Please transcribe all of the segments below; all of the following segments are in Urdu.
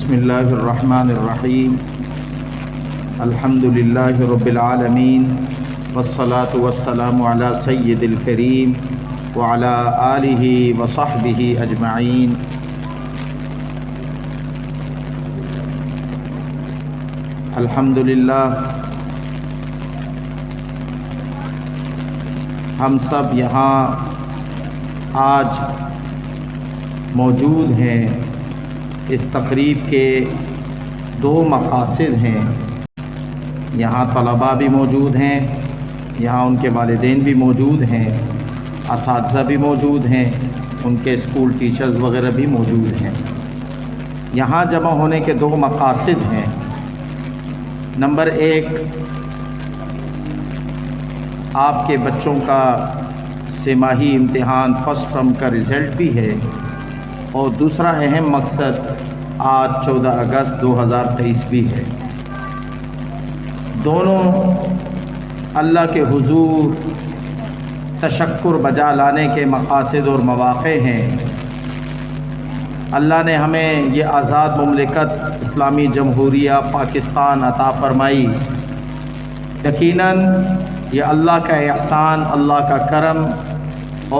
بسم اللہ الرحمن الرحیم الحمد للہ رب العالمین والصلاة والسلام علی سید الکریم وعلی آلہ وصحبہ اجمعین۔ الحمد للہ ہم سب یہاں آج موجود ہیں۔ اس تقریب کے دو مقاصد ہیں۔ یہاں طلباء بھی موجود ہیں، یہاں ان کے والدین بھی موجود ہیں، اساتذہ بھی موجود ہیں، ان کے اسکول ٹیچرز وغیرہ بھی موجود ہیں۔ یہاں جمع ہونے کے دو مقاصد ہیں۔ نمبر ایک، آپ کے بچوں کا سہ-ماہی امتحان فرسٹ ٹرم کا رزلٹ بھی ہے، اور دوسرا اہم مقصد آج 14 اگست 2023 بھی ہے۔ دونوں اللہ کے حضور تشکر بجا لانے کے مقاصد اور مواقع ہیں۔ اللہ نے ہمیں یہ آزاد مملکت اسلامی جمہوریہ پاکستان عطا فرمائی۔ یقیناً یہ اللہ کا احسان، اللہ کا کرم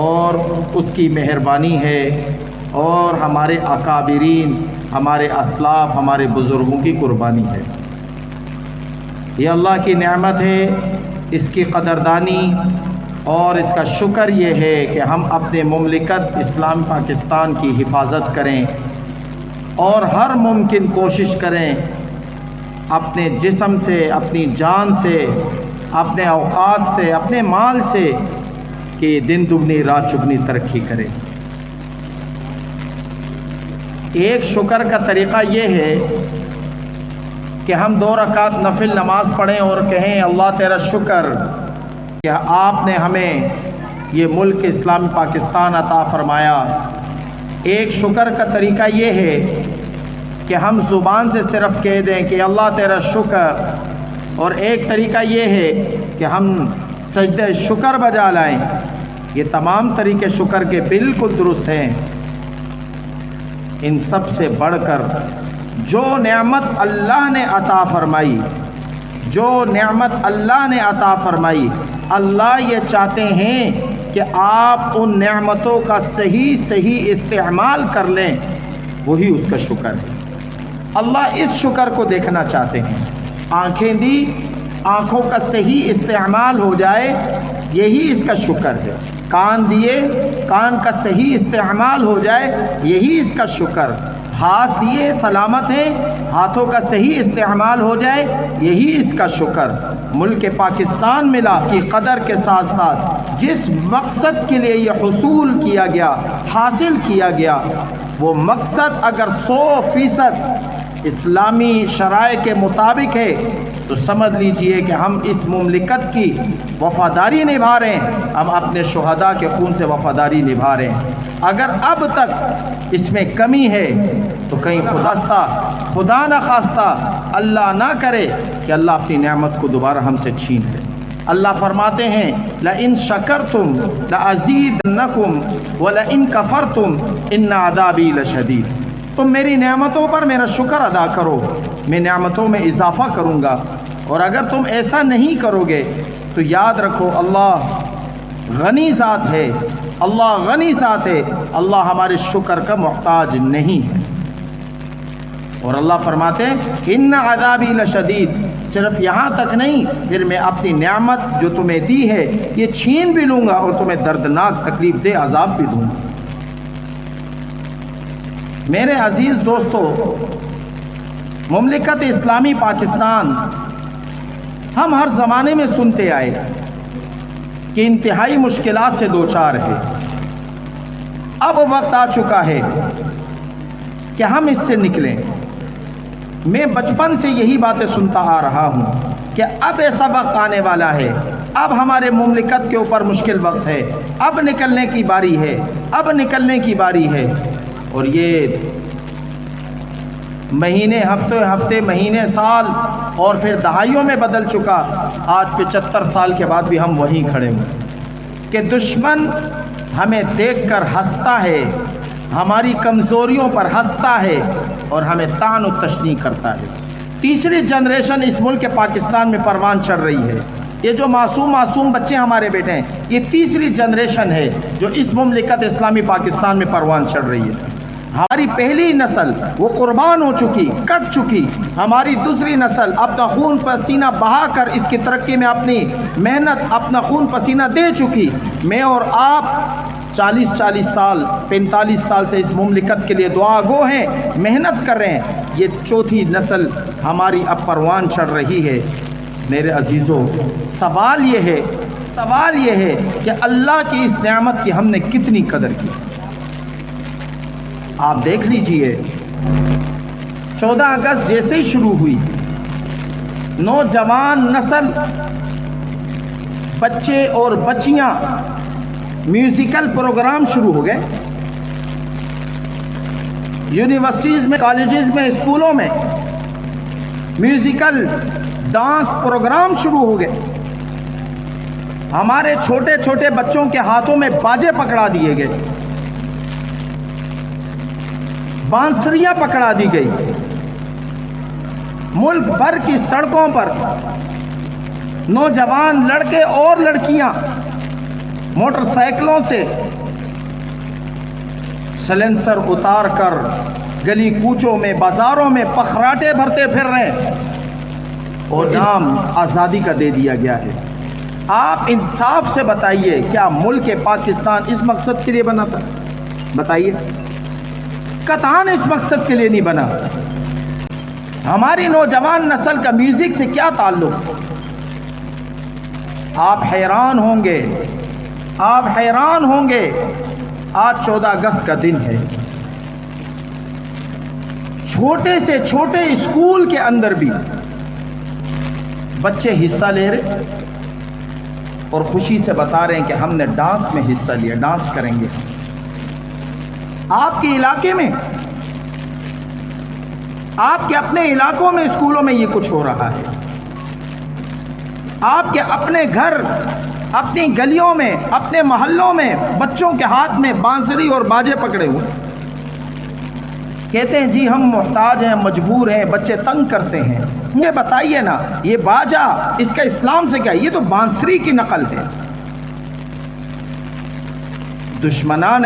اور اس کی مہربانی ہے، اور ہمارے اکابرین، ہمارے اسلاف، ہمارے بزرگوں کی قربانی ہے۔ یہ اللہ کی نعمت ہے، اس کی قدردانی اور اس کا شکر یہ ہے کہ ہم اپنے مملکت اسلام پاکستان کی حفاظت کریں اور ہر ممکن کوشش کریں اپنے جسم سے، اپنی جان سے، اپنے اوقات سے، اپنے مال سے، کہ دن دگنی رات چگنی ترقی کریں۔ ایک شکر کا طریقہ یہ ہے کہ ہم 2 رکعت نفل نماز پڑھیں اور کہیں اللہ تیرا شکر کہ آپ نے ہمیں یہ ملک اسلامی پاکستان عطا فرمایا۔ ایک شکر کا طریقہ یہ ہے کہ ہم زبان سے صرف کہہ دیں کہ اللہ تیرا شکر، اور ایک طریقہ یہ ہے کہ ہم سجدہ شکر بجا لائیں۔ یہ تمام طریقے شکر کے بالکل درست ہیں۔ ان سب سے بڑھ کر جو نعمت اللہ نے عطا فرمائی، جو نعمت اللہ نے عطا فرمائی، اللہ یہ چاہتے ہیں کہ آپ ان نعمتوں کا صحیح استعمال کر لیں، وہی اس کا شکر ہے۔ اللہ اس شکر کو دیکھنا چاہتے ہیں۔ آنکھیں دی، آنکھوں کا صحیح استعمال ہو جائے، یہی اس کا شکر ہے۔ کان دیے، کان کا صحیح استعمال ہو جائے، یہی اس کا شکر۔ ہاتھ دیے، سلامت ہیں، ہاتھوں کا صحیح استعمال ہو جائے، یہی اس کا شکر۔ ملک پاکستان ملا کی قدر کے ساتھ ساتھ جس مقصد کے لیے یہ حصول کیا گیا، حاصل کیا گیا، وہ مقصد اگر 100% اسلامی شرائع کے مطابق ہے تو سمجھ لیجئے کہ ہم اس مملکت کی وفاداری نبھا رہے ہیں، ہم اپنے شہداء کے خون سے وفاداری نبھا رہے ہیں۔ اگر اب تک اس میں کمی ہے تو کہیں خدا نہ خواستہ اللہ نہ کرے کہ اللہ اپنی نعمت کو دوبارہ ہم سے چھین لے۔ اللہ فرماتے ہیں لَإِن شَكَرْتُمْ لَأَزِيدَنَّكُمْ وَلَإِن كَفَرْتُمْ إِنَّ عَذَابِي لَشَدِيدٌ۔ تم میری نعمتوں پر میرا شکر ادا کرو، میں نعمتوں میں اضافہ کروں گا، اور اگر تم ایسا نہیں کرو گے تو یاد رکھو اللہ غنی ذات ہے، اللہ غنی ذات ہے، اللہ ہمارے شکر کا محتاج نہیں ہے۔ اور اللہ فرماتے ہیں ان عذابی لشدید، صرف یہاں تک نہیں، پھر میں اپنی نعمت جو تمہیں دی ہے یہ چھین بھی لوں گا اور تمہیں دردناک تکلیف دہ عذاب بھی دوں گا۔ میرے عزیز دوستو، مملکت اسلامی پاکستان ہم ہر زمانے میں سنتے آئے کہ انتہائی مشکلات سے دوچار ہے۔ اب وقت آ چکا ہے کہ ہم اس سے نکلیں۔ میں بچپن سے یہی باتیں سنتا آ رہا ہوں کہ اب ایسا وقت آنے والا ہے، اب ہمارے مملکت کے اوپر مشکل وقت ہے، اب نکلنے کی باری ہے، اب نکلنے کی باری ہے۔ اور یہ مہینے، ہفتے، مہینے، سال اور پھر دہائیوں میں بدل چکا۔ آج 75 سال کے بعد بھی ہم وہیں کھڑے ہیں کہ دشمن ہمیں دیکھ کر ہنستا ہے، ہماری کمزوریوں پر ہنستا ہے، اور ہمیں طعن و تشنیع کرتا ہے۔ تیسری جنریشن اس ملک پاکستان میں پروان چڑھ رہی ہے۔ یہ جو معصوم بچے ہمارے بیٹے ہیں، یہ تیسری جنریشن ہے جو اس مملکت اسلامی پاکستان میں پروان چڑھ رہی ہے۔ ہماری پہلی نسل وہ قربان ہو چکی، کٹ چکی۔ ہماری دوسری نسل اپنا خون پسینہ بہا کر اس کی ترقی میں اپنی محنت، اپنا خون پسینہ دے چکی۔ میں اور آپ 40 سال 45 سال سے اس مملکت کے لیے دعا گو ہیں، محنت کر رہے ہیں۔ یہ چوتھی نسل ہماری اب پروان چڑھ رہی ہے۔ میرے عزیزوں، سوال یہ ہے کہ اللہ کی اس نعمت کی ہم نے کتنی قدر کی۔ آپ دیکھ لیجئے 14 اگست جیسے ہی شروع ہوئی، نوجوان نسل، بچے اور بچیاں، میوزیکل پروگرام شروع ہو گئے۔ یونیورسٹیز میں، کالجز میں، اسکولوں میں میوزیکل ڈانس پروگرام شروع ہو گئے۔ ہمارے چھوٹے چھوٹے بچوں کے ہاتھوں میں باجے پکڑا دیے گئے، بانسریاں پکڑا دی گئی۔ ملک بھر کی سڑکوں پر نوجوان لڑکے اور لڑکیاں موٹر سائیکلوں سے سلنسر اتار کر گلی کوچوں میں، بازاروں میں پخراٹے بھرتے پھر رہے ہیں، اور نام آزادی کا دے دیا گیا ہے۔ آپ انصاف سے بتائیے، کیا ملک پاکستان اس مقصد کے لیے بنا تھا؟ بتائیے، قطعاً اس مقصد کے لیے نہیں بنا۔ ہماری نوجوان نسل کا میوزک سے کیا تعلق؟ آپ حیران ہوں گے، آج 14 اگست کا دن ہے، چھوٹے سے چھوٹے اسکول کے اندر بھی بچے حصہ لے رہے اور خوشی سے بتا رہے ہیں کہ ہم نے ڈانس میں حصہ لیا، ڈانس کریں گے۔ آپ کے علاقے میں، آپ کے اپنے علاقوں میں، اسکولوں میں یہ کچھ ہو رہا ہے۔ آپ کے اپنے گھر، اپنی گلیوں میں، اپنے محلوں میں بچوں کے ہاتھ میں بانسری اور باجے پکڑے ہوئے، کہتے ہیں جی ہم محتاج ہیں، مجبور ہیں، بچے تنگ کرتے ہیں۔ یہ بتائیے نا، یہ باجا اس کا اسلام سے کیا؟ یہ تو بانسری کی نقل ہے۔ دشمنان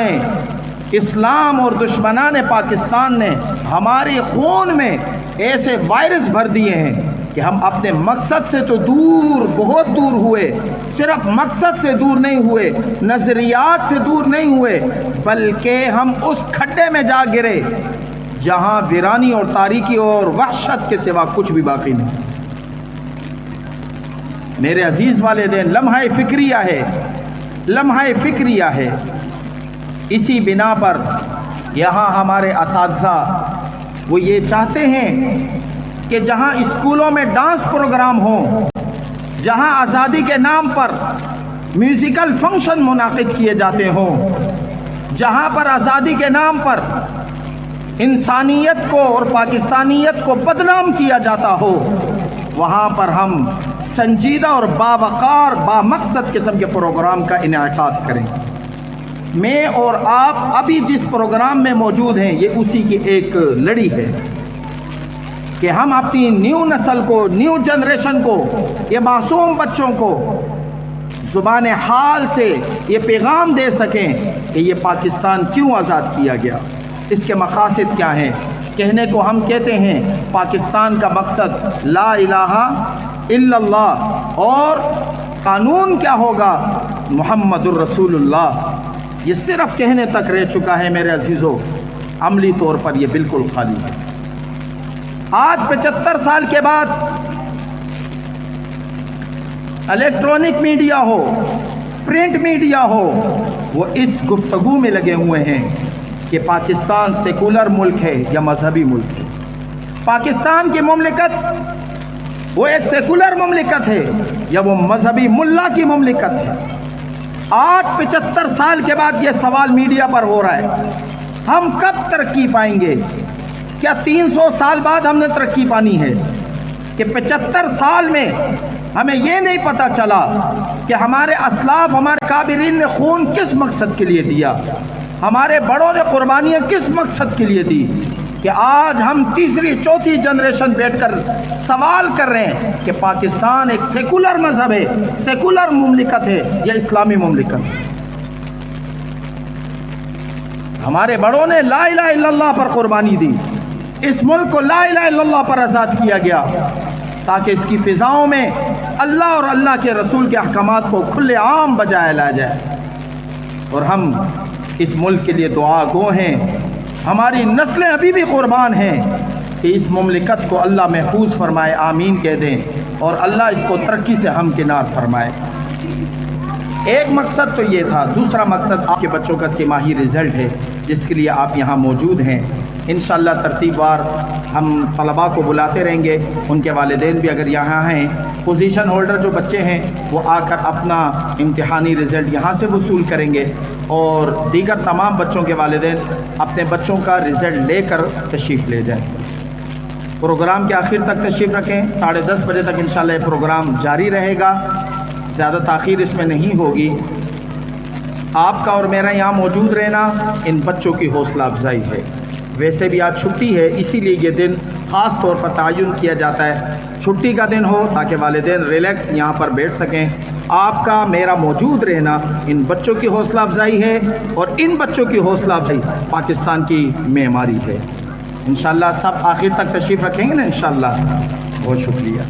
اسلام اور دشمنان پاکستان نے ہمارے خون میں ایسے وائرس بھر دیے ہیں کہ ہم اپنے مقصد سے تو دور، بہت دور ہوئے۔ صرف مقصد سے دور نہیں ہوئے، نظریات سے دور نہیں ہوئے، بلکہ ہم اس کھڈے میں جا گرے جہاں ویرانی اور تاریکی اور وحشت کے سوا کچھ بھی باقی نہیں۔ میرے عزیز والدین، لمحہ فکریہ ہے۔ اسی بنا پر یہاں ہمارے اساتذہ وہ یہ چاہتے ہیں کہ جہاں اسکولوں میں ڈانس پروگرام ہوں، جہاں آزادی کے نام پر میوزیکل فنکشن منعقد کیے جاتے ہوں، جہاں پر آزادی کے نام پر انسانیت کو اور پاکستانیت کو بدنام کیا جاتا ہو، وہاں پر ہم سنجیدہ اور باوقار، بامقصد قسم کے پروگرام کا انعقاد کریں۔ میں اور آپ ابھی جس پروگرام میں موجود ہیں، یہ اسی کی ایک لڑی ہے کہ ہم اپنی نیو نسل کو، نیو جنریشن کو، یہ معصوم بچوں کو زبان حال سے یہ پیغام دے سکیں کہ یہ پاکستان کیوں آزاد کیا گیا، اس کے مقاصد کیا ہیں۔ کہنے کو ہم کہتے ہیں پاکستان کا مقصد لا الہ الا اللہ، اور قانون کیا ہوگا؟ محمد الرسول اللہ۔ یہ صرف کہنے تک رہ چکا ہے میرے عزیزوں، عملی طور پر یہ بالکل خالی ہے۔ آج 75 سال کے بعد الیکٹرانک میڈیا ہو، پرنٹ میڈیا ہو، وہ اس گفتگو میں لگے ہوئے ہیں کہ پاکستان سیکولر ملک ہے یا مذہبی ملک ہے۔ پاکستان کی مملکت وہ ایک سیکولر مملکت ہے یا وہ مذہبی ملا کی مملکت ہے۔ آج 75 سال کے بعد یہ سوال میڈیا پر ہو رہا ہے، ہم کب ترقی پائیں گے؟ کیا 300 سال بعد ہم نے ترقی پانی ہے کہ 75 سال میں ہمیں یہ نہیں پتا چلا کہ ہمارے اسلاف، ہمارے کابرین نے خون کس مقصد کے لیے دیا، ہمارے بڑوں نے قربانیاں کس مقصد کے لیے دی؟ کہ آج ہم تیسری چوتھی جنریشن بیٹھ کر سوال کر رہے ہیں کہ پاکستان ایک سیکولر مذہب ہے، سیکولر مملکت ہے یا اسلامی مملکت ہے؟ ہمارے بڑوں نے لا الہ الا اللہ پر قربانی دی، اس ملک کو لا الہ الا اللہ پر آزاد کیا گیا تاکہ اس کی فضاؤں میں اللہ اور اللہ کے رسول کے احکامات کو کھلے عام بجایا لایا جائے۔ اور ہم اس ملک کے لیے دعا گو ہیں، ہماری نسلیں ابھی بھی قربان ہیں کہ اس مملکت کو اللہ محفوظ فرمائے، آمین کہہ دیں، اور اللہ اس کو ترقی سے ہمکنار فرمائے۔ ایک مقصد تو یہ تھا، دوسرا مقصد آپ کے بچوں کا سماہی رزلٹ ہے جس کے لیے آپ یہاں موجود ہیں۔ انشاءاللہ ترتیب وار ہم طلباء کو بلاتے رہیں گے، ان کے والدین بھی اگر یہاں ہیں، پوزیشن ہولڈر جو بچے ہیں وہ آ کر اپنا امتحانی رزلٹ یہاں سے وصول کریں گے، اور دیگر تمام بچوں کے والدین اپنے بچوں کا رزلٹ لے کر تشریف لے جائیں۔ پروگرام کے آخر تک تشریف رکھیں، 10:30 بجے تک انشاءاللہ یہ پروگرام جاری رہے گا، زیادہ تاخیر اس میں نہیں ہوگی۔ آپ کا اور میرا یہاں موجود رہنا ان بچوں کی حوصلہ افزائی ہے۔ ویسے بھی آج چھٹی ہے، اسی لیے یہ دن خاص طور پر تعین کیا جاتا ہے، چھٹی کا دن ہو تاکہ والدین ریلیکس یہاں پر بیٹھ سکیں۔ آپ کا میرا موجود رہنا ان بچوں کی حوصلہ افزائی ہے، اور ان بچوں کی حوصلہ افزائی پاکستان کی معماری ہے۔ انشاءاللہ سب آخر تک تشریف رکھیں گے نا انشاءاللہ۔ بہت شکریہ۔